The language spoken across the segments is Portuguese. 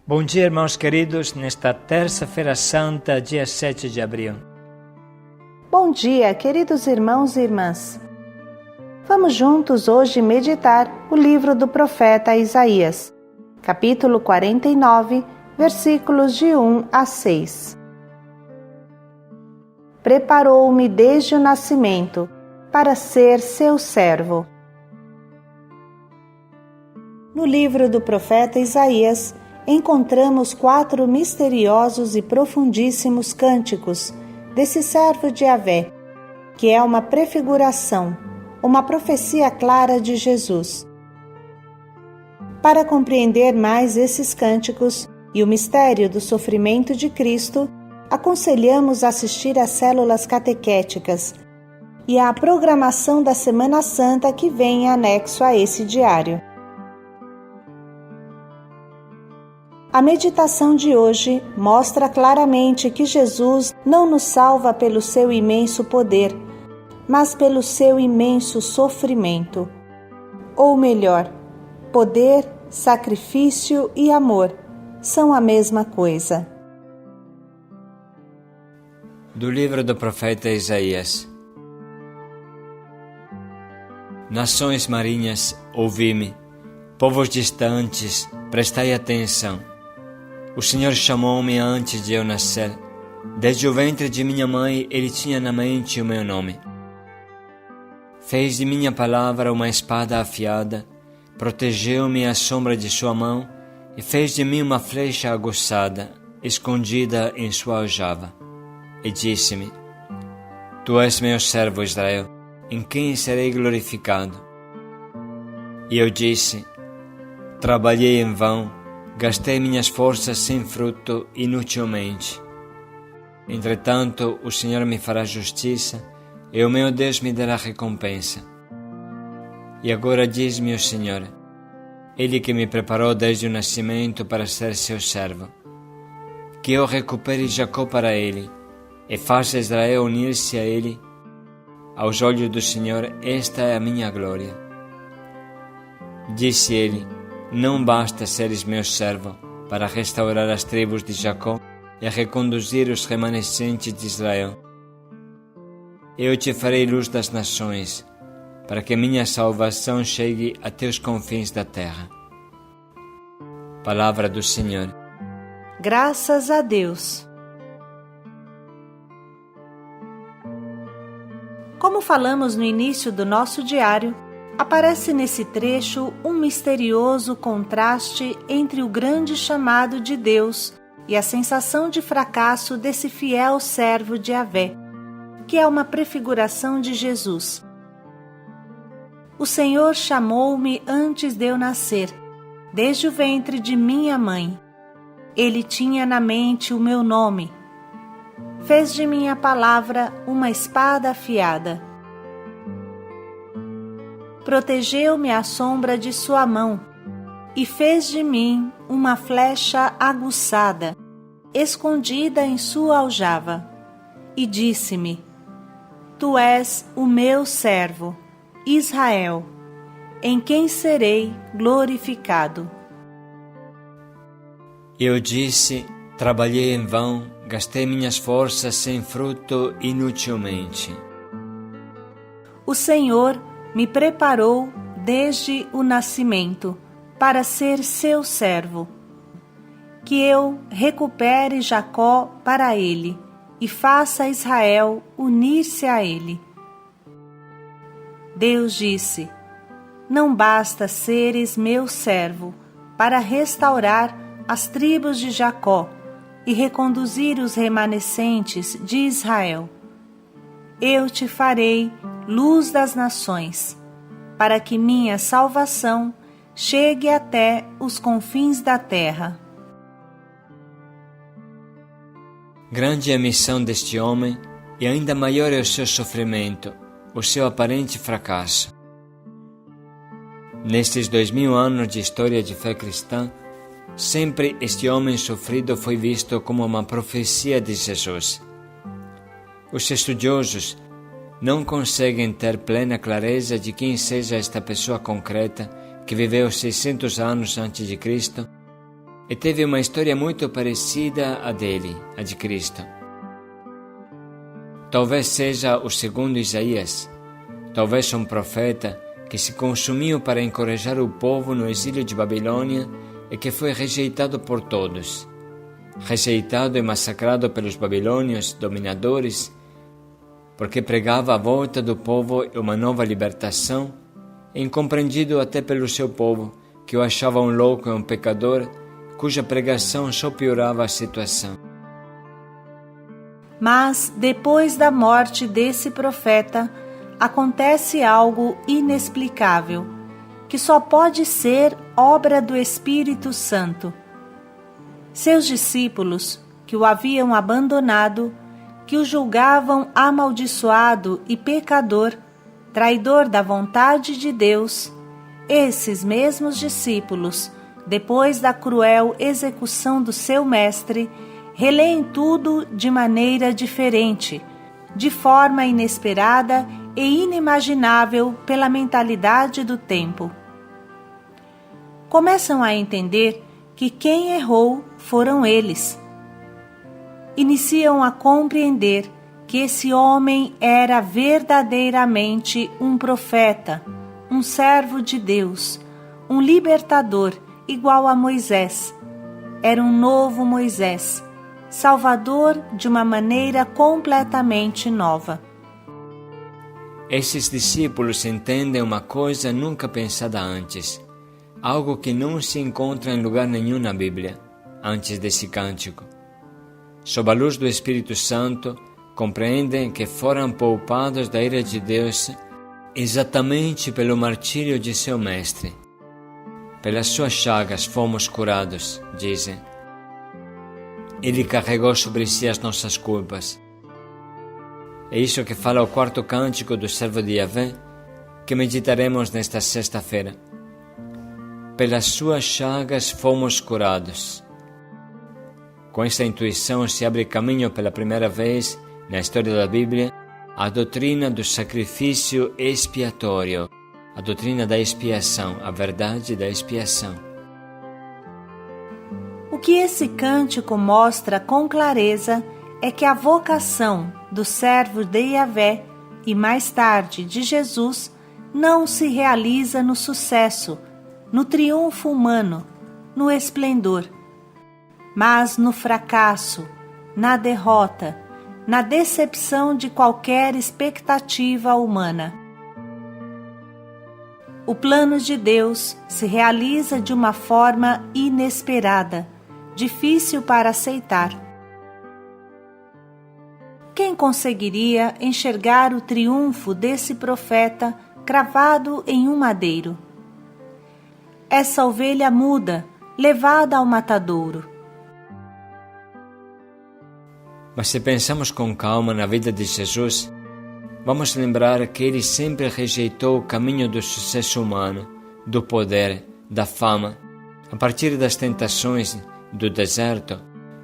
Bom dia, irmãos queridos, nesta terça-feira santa, dia 7 de abril. Bom dia, queridos irmãos e irmãs. Vamos juntos hoje meditar o livro do profeta Isaías, capítulo 49, versículos de 1 a 6. Preparou-me desde o nascimento para ser seu servo. No livro do profeta Isaías, encontramos 4 misteriosos e profundíssimos cânticos desse servo de Yahvé, que é uma prefiguração, uma profecia clara de Jesus. Para compreender mais esses cânticos e o mistério do sofrimento de Cristo, aconselhamos assistir às células catequéticas e à programação da Semana Santa que vem em anexo a esse diário. A meditação de hoje mostra claramente que Jesus não nos salva pelo seu imenso poder, mas pelo seu imenso sofrimento. Ou melhor, poder, sacrifício e amor são a mesma coisa. Do livro do profeta Isaías. Nações marinhas, ouvi-me, povos distantes, prestai atenção. O Senhor chamou-me antes de eu nascer. Desde o ventre de minha mãe, Ele tinha na mente o meu nome. Fez de minha palavra uma espada afiada, protegeu-me à sombra de sua mão e fez de mim uma flecha aguçada, escondida em sua aljava. E disse-me: Tu és meu servo Israel, em quem serei glorificado. E eu disse: Trabalhei em vão, gastei minhas forças sem fruto inutilmente. Entretanto, o Senhor me fará justiça e o meu Deus me dará recompensa. E agora diz-me o Senhor, Ele que me preparou desde o nascimento para ser seu servo, que eu recupere Jacó para Ele e faça Israel unir-se a Ele. Aos olhos do Senhor, esta é a minha glória. Disse Ele: Não basta seres meu servo para restaurar as tribos de Jacó e reconduzir os remanescentes de Israel. Eu te farei luz das nações, para que minha salvação chegue até os confins da terra. Palavra do Senhor. Graças a Deus. Como falamos no início do nosso diário, aparece nesse trecho um misterioso contraste entre o grande chamado de Deus e a sensação de fracasso desse fiel servo de Yahvé, que é uma prefiguração de Jesus. O Senhor chamou-me antes de eu nascer, desde o ventre de minha mãe. Ele tinha na mente o meu nome. Fez de minha palavra uma espada afiada. Protegeu-me à sombra de sua mão e fez de mim uma flecha aguçada, escondida em sua aljava. E disse-me: Tu és o meu servo, Israel, em quem serei glorificado. Eu disse: Trabalhei em vão, gastei minhas forças sem fruto inutilmente. O Senhor me preparou desde o nascimento para ser seu servo, que eu recupere Jacó para ele e faça Israel unir-se a ele. Deus disse: Não basta seres meu servo para restaurar as tribos de Jacó e reconduzir os remanescentes de Israel. Eu te farei luz das nações, para que minha salvação chegue até os confins da terra. Grande é a missão deste homem e ainda maior é o seu sofrimento, o seu aparente fracasso. Nestes 2000 anos de história de fé cristã, sempre este homem sofrido foi visto como uma profecia de Jesus. Os estudiosos não conseguem ter plena clareza de quem seja esta pessoa concreta que viveu 600 anos antes de Cristo e teve uma história muito parecida à dele, a de Cristo. Talvez seja o segundo Isaías, talvez um profeta que se consumiu para encorajar o povo no exílio de Babilônia e que foi rejeitado por todos. Rejeitado e massacrado pelos babilônios dominadores, porque pregava a volta do povo e uma nova libertação, e incompreendido até pelo seu povo, que o achava um louco e um pecador, cuja pregação só piorava a situação. Mas, depois da morte desse profeta, acontece algo inexplicável, que só pode ser obra do Espírito Santo. Seus discípulos, que o haviam abandonado, que o julgavam amaldiçoado e pecador, traidor da vontade de Deus, esses mesmos discípulos, depois da cruel execução do seu mestre, releem tudo de maneira diferente, de forma inesperada e inimaginável pela mentalidade do tempo. Começam a entender que quem errou foram eles. Iniciam a compreender que esse homem era verdadeiramente um profeta, um servo de Deus, um libertador igual a Moisés. Era um novo Moisés, Salvador de uma maneira completamente nova. Esses discípulos entendem uma coisa nunca pensada antes, algo que não se encontra em lugar nenhum na Bíblia, antes desse cântico. Sob a luz do Espírito Santo, compreendem que foram poupados da ira de Deus exatamente pelo martírio de seu mestre. Pelas suas chagas fomos curados, dizem. Ele carregou sobre si as nossas culpas. É isso que fala o quarto cântico do servo de Yahvé, que meditaremos nesta sexta-feira. Pelas suas chagas fomos curados. Com esta intuição se abre caminho pela primeira vez na história da Bíblia a doutrina do sacrifício expiatório, a doutrina da expiação, a verdade da expiação. O que esse cântico mostra com clareza é que a vocação do servo de Yahvé e mais tarde de Jesus não se realiza no sucesso, no triunfo humano, no esplendor, mas no fracasso, na derrota, na decepção de qualquer expectativa humana. O plano de Deus se realiza de uma forma inesperada, difícil para aceitar. Quem conseguiria enxergar o triunfo desse profeta cravado em um madeiro? Essa ovelha muda, levada ao matadouro. Mas se pensamos com calma na vida de Jesus, vamos lembrar que ele sempre rejeitou o caminho do sucesso humano, do poder, da fama. A partir das tentações do deserto,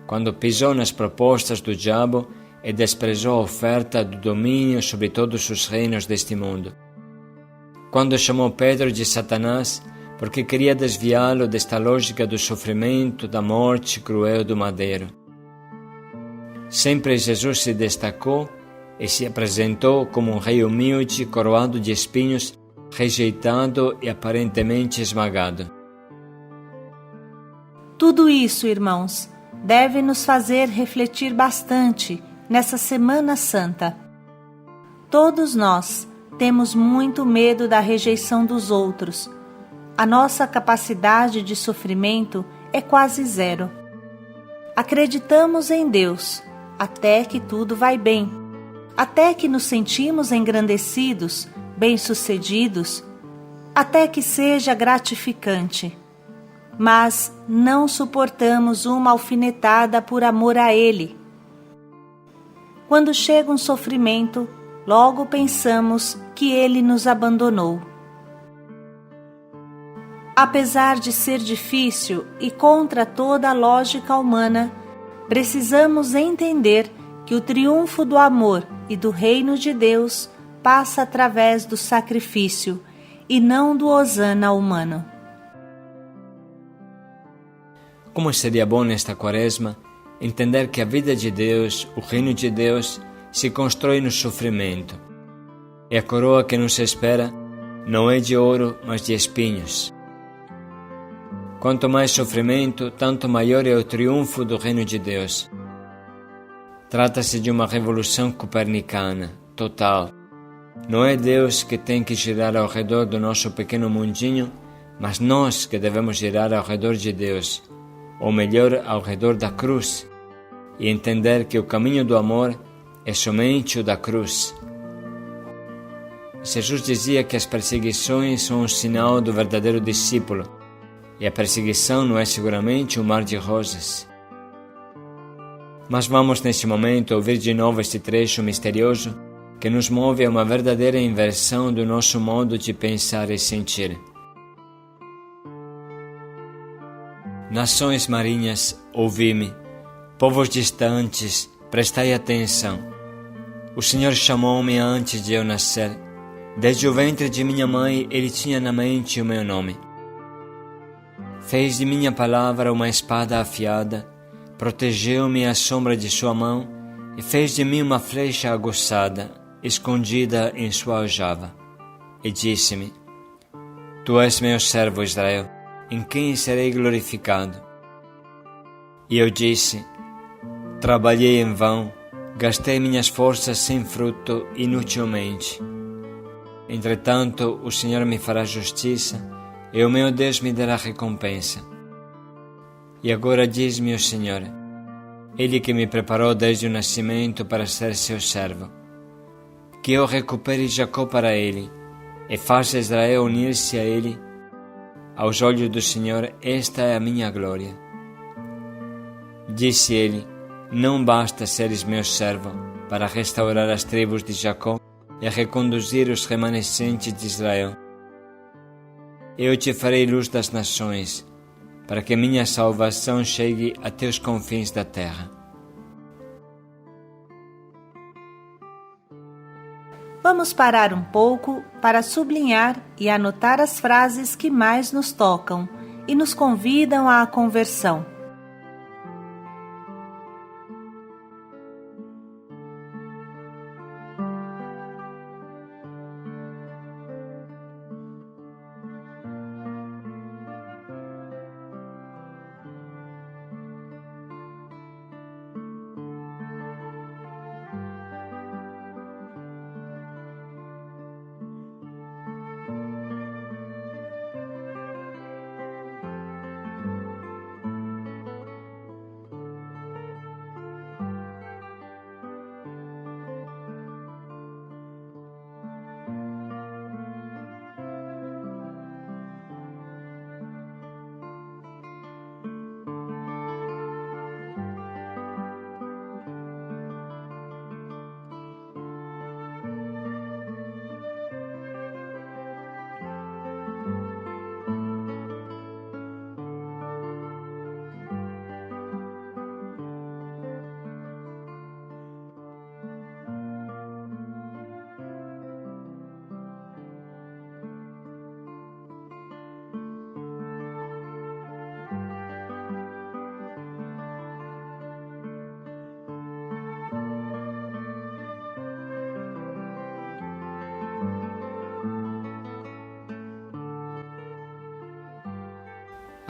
quando pisou nas propostas do diabo e desprezou a oferta do domínio sobre todos os reinos deste mundo. Quando chamou Pedro de Satanás, porque queria desviá-lo desta lógica do sofrimento, da morte cruel do madeiro. Sempre Jesus se destacou e se apresentou como um rei humilde, coroado de espinhos, rejeitado e aparentemente esmagado. Tudo isso, irmãos, deve nos fazer refletir bastante nessa Semana Santa. Todos nós temos muito medo da rejeição dos outros. A nossa capacidade de sofrimento é quase zero. Acreditamos em Deus, até que tudo vai bem, até que nos sentimos engrandecidos, bem-sucedidos, até que seja gratificante. Mas não suportamos uma alfinetada por amor a Ele. Quando chega um sofrimento, logo pensamos que Ele nos abandonou. Apesar de ser difícil e contra toda a lógica humana, precisamos entender que o triunfo do amor e do reino de Deus passa através do sacrifício e não do hosana humano. como seria bom nesta quaresma entender que a vida de Deus, o reino de Deus, se constrói no sofrimento. E a coroa que nos espera não é de ouro, mas de espinhos. Quanto mais sofrimento, tanto maior é o triunfo do reino de Deus. Trata-se de uma revolução copernicana, total. Não é Deus que tem que girar ao redor do nosso pequeno mundinho, mas nós que devemos girar ao redor de Deus, ou melhor, ao redor da cruz, e entender que o caminho do amor é somente o da cruz. Jesus dizia que as perseguições são um sinal do verdadeiro discípulo, e a perseguição não é seguramente um mar de rosas. Mas vamos neste momento ouvir de novo este trecho misterioso que nos move a uma verdadeira inversão do nosso modo de pensar e sentir. Nações marinhas, ouvi-me. Povos distantes, prestai atenção. O Senhor chamou-me antes de eu nascer. Desde o ventre de minha mãe, Ele tinha na mente o meu nome. Fez de minha palavra uma espada afiada, protegeu-me à sombra de sua mão e fez de mim uma flecha aguçada, escondida em sua aljava. E disse-me: Tu és meu servo Israel, em quem serei glorificado. E eu disse: Trabalhei em vão, gastei minhas forças sem fruto, inutilmente. Entretanto, o Senhor me fará justiça, e o meu Deus me dará recompensa. E agora diz-me o Senhor, Ele que me preparou desde o nascimento para ser seu servo, que eu recupere Jacó para Ele, e faça Israel unir-se a Ele. Aos olhos do Senhor, esta é a minha glória. Disse Ele: Não basta seres meu servo para restaurar as tribos de Jacó e reconduzir os remanescentes de Israel. Eu te farei luz das nações, para que minha salvação chegue até os confins da terra. Vamos parar um pouco para sublinhar e anotar as frases que mais nos tocam e nos convidam à conversão.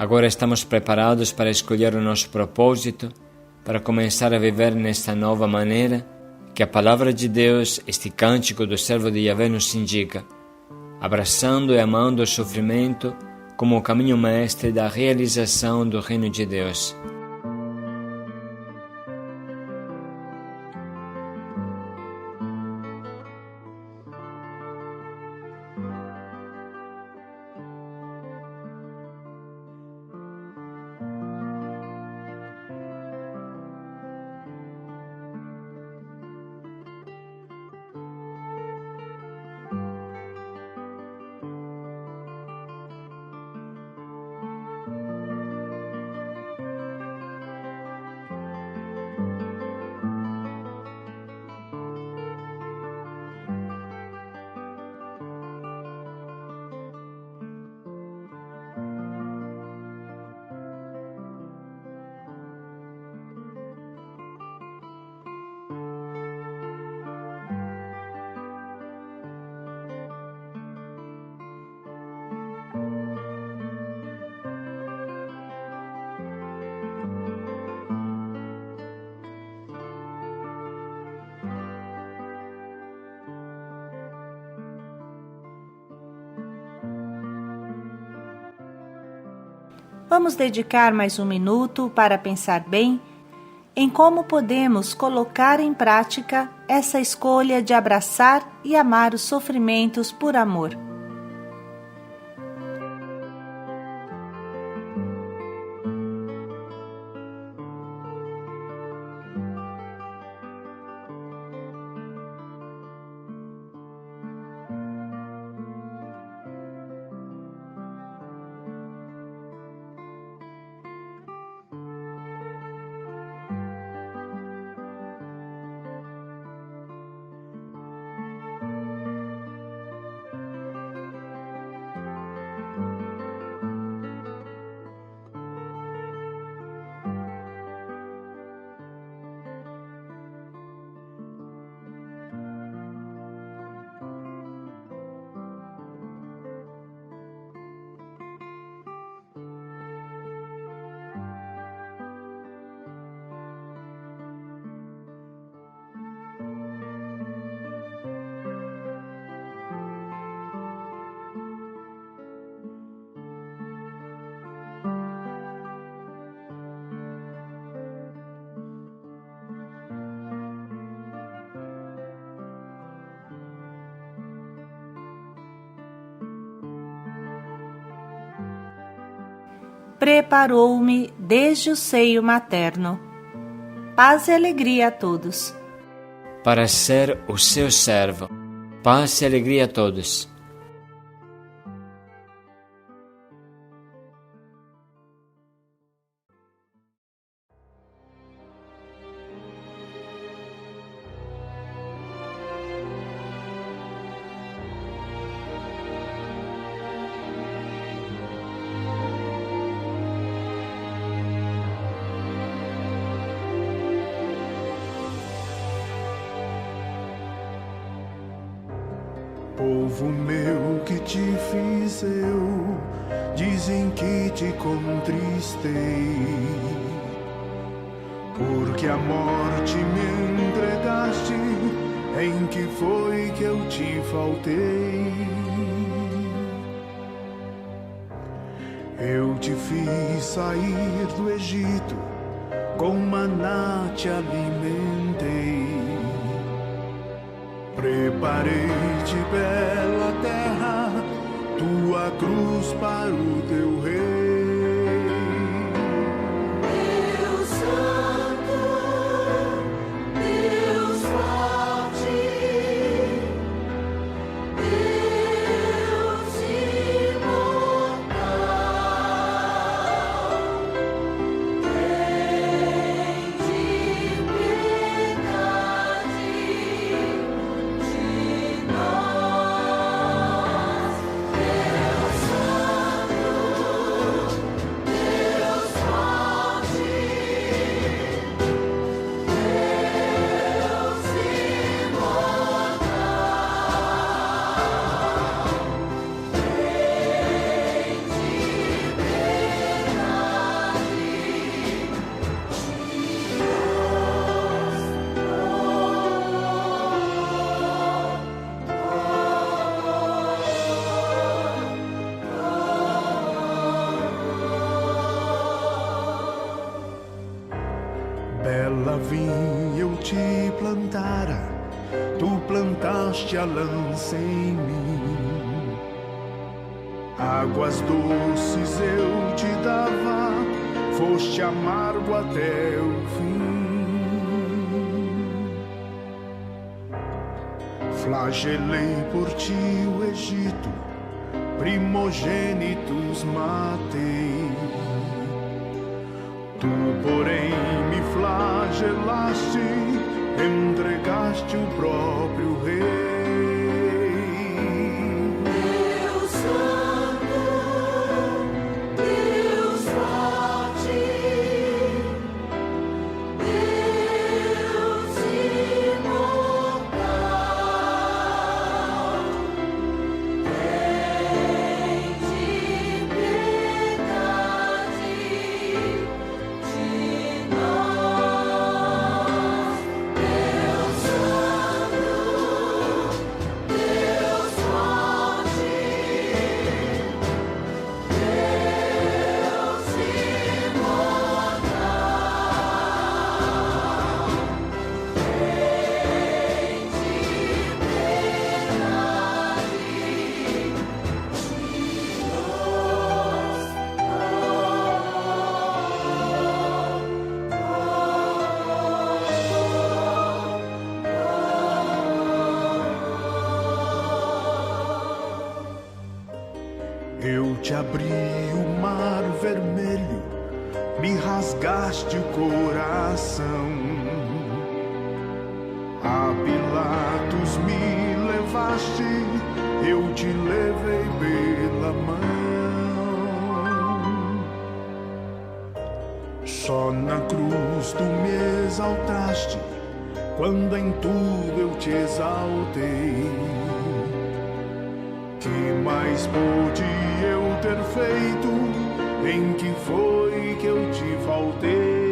Agora estamos preparados para escolher o nosso propósito, para começar a viver nesta nova maneira que a palavra de Deus, este cântico do servo de Yahvé, nos indica, abraçando e amando o sofrimento como o caminho mestre da realização do reino de Deus. Vamos dedicar mais um minuto para pensar bem em como podemos colocar em prática essa escolha de abraçar e amar os sofrimentos por amor. Preparou-me desde o seio materno. Paz e alegria a todos. Para ser o seu servo. Paz e alegria a todos. Povo meu, que te fiz eu, dizem que te contristei, porque a morte me entregaste, em que foi que eu te faltei? Eu te fiz sair do Egito, com maná te alimentei. Preparei-te bela terra, tua cruz para o teu rei. Deus Santo, Deus forte, Deus imortal, Rei de piedade. Bela vinha eu te plantara, tu plantaste a lança em mim. Águas doces eu te dava, foste amargo até o fim. Flagelei por ti o Egito, primogênitos matei. Tu, porém, me flagelaste, entregaste o próprio rei. Deus Santo, Deus forte, Deus imortal, Rei de piedade de nós. Deus Santo, te abri o mar vermelho, me rasgaste o coração. A Pilatos me levaste, eu te levei pela mão. Só na cruz tu me exaltaste, quando em tudo eu te exaltei. Que mais pude eu ter feito? Em que foi que eu te faltei?